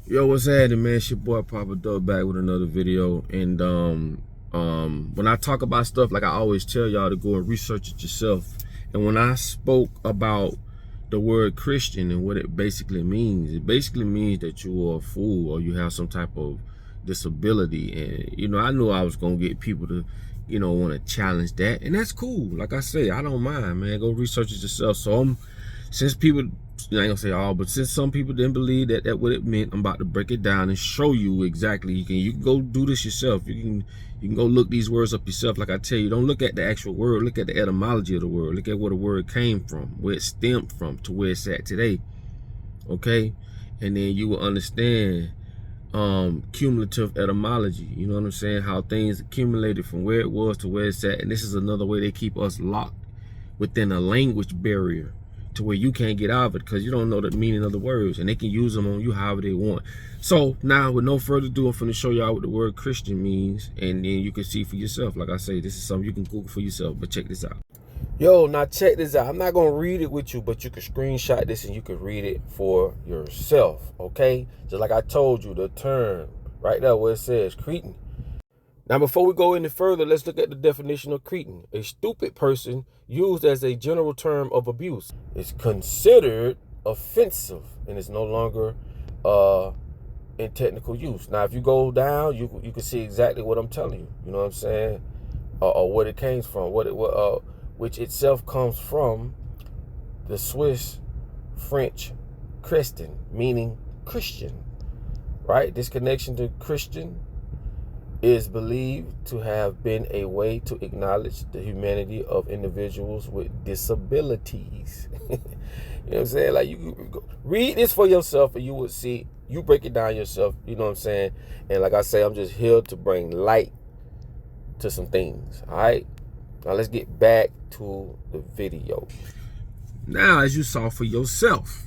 Yo, what's happening, man? It's your boy Papa Dub back with another video. And when I talk about stuff, like I always tell y'all to go and research it yourself. And when I spoke about the word Christian and what it basically means that you are a fool or you have some type of disability. And I knew I was gonna get people to want to challenge that, and that's cool. Like I say, I don't mind, man. Go research it yourself. So since people, I ain't gonna say all, but since some people didn't believe that what it meant, I'm about to break it down and show you exactly. You can go do this yourself. You can go look these words up yourself. Like I tell you, don't look at the actual word, look at the etymology of the word. Look at where the word came from, where it stemmed from to where it's at today. Okay? And then you will understand cumulative etymology. You know what I'm saying? How things accumulated from where it was to where it's at. And this is another way they keep us locked within a language barrier to where you can't get out of it because you don't know the meaning of the words, and they can use them on you however they want. So now, with no further ado, I'm finna show y'all what the word Christian means, and then you can see for yourself. Like I say, this is something you can Google for yourself, but check this out. Yo, now check this out. I'm not gonna read it with you, but you can screenshot this and you can read it for yourself, okay? Just like I told you, the term right there where it says cretin. Now, before we go any further, let's look at the definition of cretin. A stupid person used as a general term of abuse. It's considered offensive and it's no longer in technical use. Now, if you go down, you can see exactly what I'm telling you. You know what I'm saying? Or what it came from, which itself comes from the Swiss French cretin, meaning Christian, right? This connection to Christian is believed to have been a way to acknowledge the humanity of individuals with disabilities. You know what I'm saying? Like, you read this for yourself and you would see, you break it down yourself, you know what I'm saying? And like I say, I'm just here to bring light to some things, all right? Now let's get back to the video. Now, as you saw for yourself,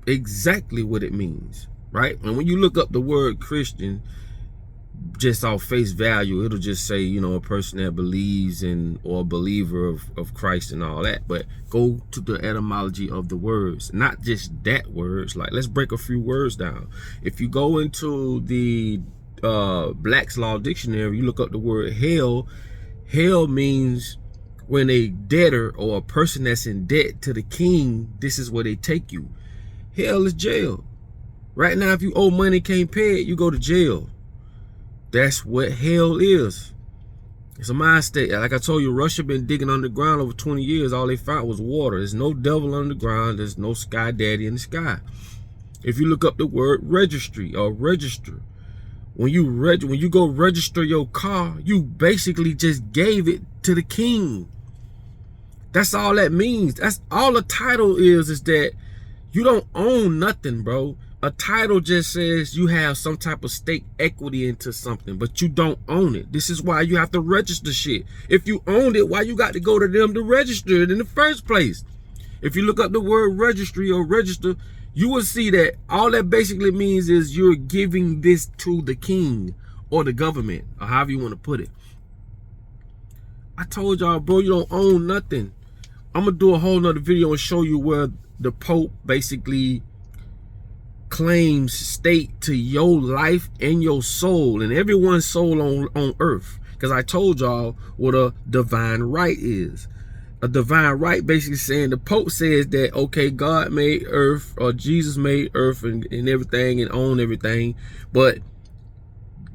exactly what it means, right? And when you look up the word Christian, just off face value, it'll just say, a person that believes in or a believer of Christ and all that. But go to the etymology of the words, not just that words. Like, let's break a few words down. If you go into the Black's Law Dictionary, you look up the word hell. Hell means when a debtor or a person that's in debt to the king, this is where they take you. Hell is jail. Right now, if you owe money, can't pay it, you go to jail. That's what hell is. It's a mind state. Like I told you, Russia been digging underground over 20 years. All they found was water. There's no devil underground. There's no sky daddy in the sky. If you look up the word registry or register, when you go register your car, you basically just gave it to the king. That's all that means. That's all the title is that you don't own nothing, bro. A title just says you have some type of stake equity into something, but you don't own it. This is why you have to register shit. If you owned it, why you got to go to them to register it in the first place? If you look up the word registry or register, you will see that all that basically means is you're giving this to the king or the government, or however you want to put it. I told y'all, bro, you don't own nothing. I'm going to do a whole nother video and show you where the Pope basically claims state to your life and your soul and everyone's soul on earth. Because I told y'all what a divine right is. A divine right basically saying, the Pope says that, okay, God made earth, or Jesus made earth and everything and owned everything, but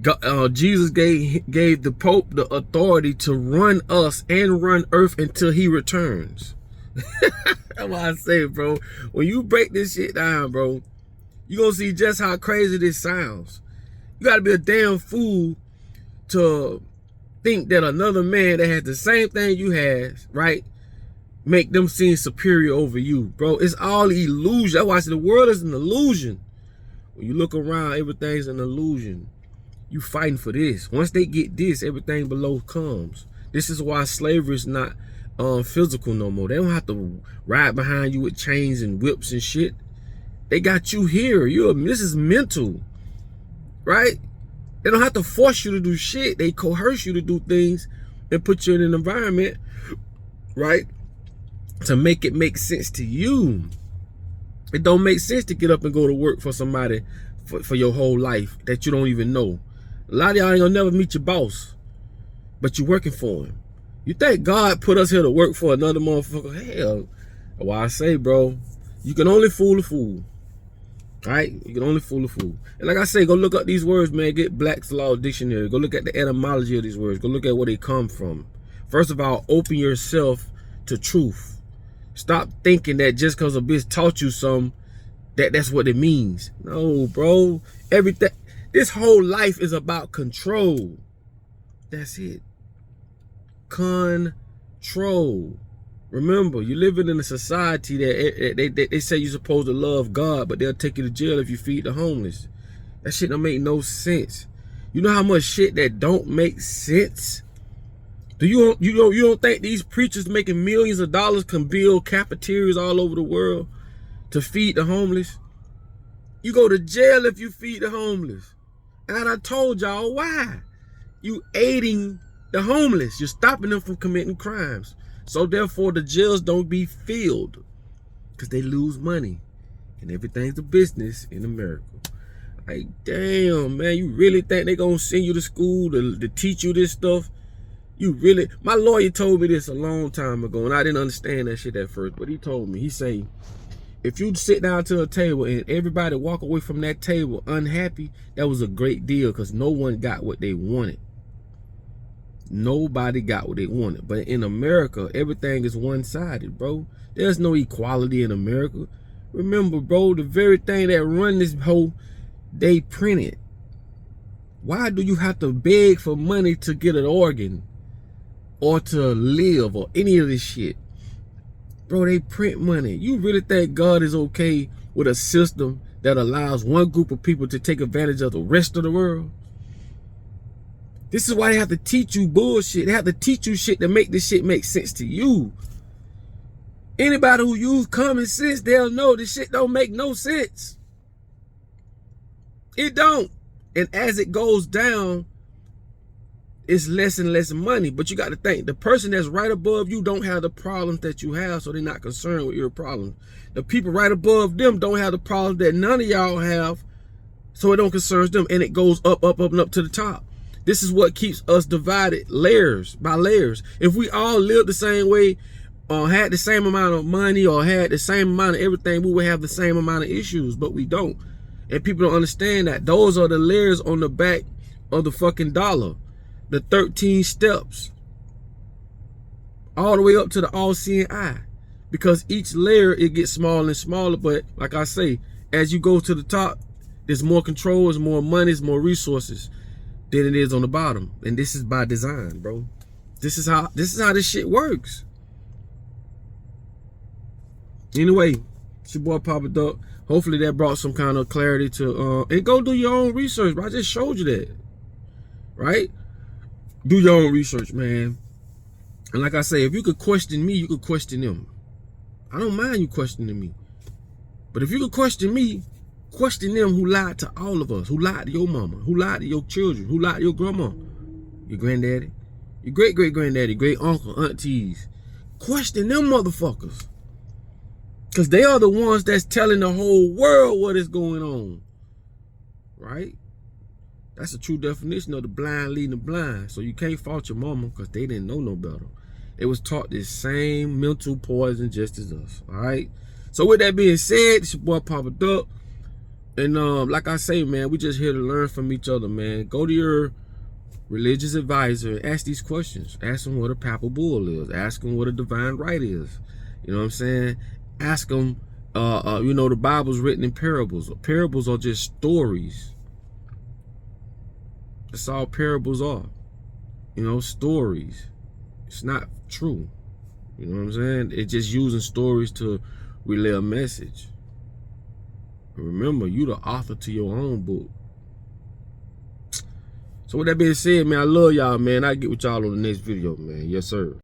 God, Jesus gave the Pope the authority to run us and run earth until he returns. That's what I say, bro. When you break this shit down, bro, you're gonna see just how crazy this sounds. You gotta be a damn fool to think that another man that has the same thing you have, right, make them seem superior over you, bro. It's all illusion. That's why I say the world is an illusion. When you look around, everything's an illusion. You fighting for this. Once they get this, everything below comes. This is why slavery is not physical no more. They don't have to ride behind you with chains and whips and shit. They got you here. This is mental, right? They don't have to force you to do shit. They coerce you to do things and put you in an environment, right, to make it make sense to you. It don't make sense to get up and go to work for somebody for your whole life that you don't even know. A lot of y'all ain't gonna never meet your boss, but you're working for him. You think God put us here to work for another motherfucker? Hell, well, I say, bro, you can only fool a fool. Right? You can only fool a fool. And like I say, go look up these words, man. Get Black's Law Dictionary. Go look at the etymology of these words. Go look at where they come from. First of all, open yourself to truth. Stop thinking that just because a bitch taught you something, that's what it means. No, bro. Everything. This whole life is about control. That's it. Control. Remember, you're living in a society that they say you're supposed to love God, but they'll take you to jail if you feed the homeless. That shit don't make no sense. You know how much shit that don't make sense? You don't think these preachers making millions of dollars can build cafeterias all over the world to feed the homeless? You go to jail if you feed the homeless. And I told y'all why. You aiding the homeless. You're stopping them from committing crimes. So therefore the jails don't be filled because they lose money. And everything's a business in America. Like, damn, man, you really think they gonna send you to school to teach you this stuff? You really, my lawyer told me this a long time ago, and I didn't understand that shit at first, but he told me, he say, if you sit down to a table and everybody walk away from that table unhappy, that was a great deal because no one got what they wanted. Nobody got what they wanted. But in America, everything is one-sided, bro. There's no equality in America. Remember, bro, the very thing that run this whole, they print it. Why do you have to beg for money to get an organ or to live or any of this shit? Bro, they print money. You really think God is okay with a system that allows one group of people to take advantage of the rest of the world? This is why they have to teach you bullshit. They have to teach you shit to make this shit make sense to you. Anybody who use common sense, they'll know this shit don't make no sense. It don't. And as it goes down, it's less and less money. But you got to think, the person that's right above you don't have the problems that you have, so they're not concerned with your problems. The people right above them don't have the problems that none of y'all have, so it don't concern them. And it goes up, up, up, and up to the top. This is what keeps us divided, layers by layers. If we all lived the same way, or had the same amount of money, or had the same amount of everything, we would have the same amount of issues, but we don't. And people don't understand that. Those are the layers on the back of the fucking dollar. The 13 steps. All the way up to the all-seeing eye. Because each layer, it gets smaller and smaller, but like I say, as you go to the top, there's more control, there's more money, there's more resources than it is on the bottom. And this is by design, bro. This is how this shit works. Anyway, it's your boy Papa Duck. Hopefully that brought some kind of clarity to and go do your own research, bro. I just showed you that. Right? Do your own research, man. And like I say, if you could question me, you could question them. I don't mind you questioning me. But if you could question me, question them who lied to all of us, who lied to your mama, who lied to your children, who lied to your grandma, your granddaddy, your great-great-granddaddy, great-uncle, aunties. Question them motherfuckers. Because they are the ones that's telling the whole world what is going on. Right? That's the true definition of the blind leading the blind. So you can't fault your mama because they didn't know no better. They was taught this same mental poison just as us. Alright? So with that being said, it's your boy Papa Duck. And like I say, man, we just here to learn from each other, man. Go to your religious advisor and ask these questions. Ask them what a papal bull is. Ask them what a divine right is. You know what I'm saying? Ask them, you know, the Bible's written in parables. Parables are just stories. That's all parables are. You know, stories. It's not true. You know what I'm saying? It's just using stories to relay a message. Remember, you the author to your own book. So with that being said, man, I love y'all, man. I'll get with y'all on the next video, man. Yes, sir.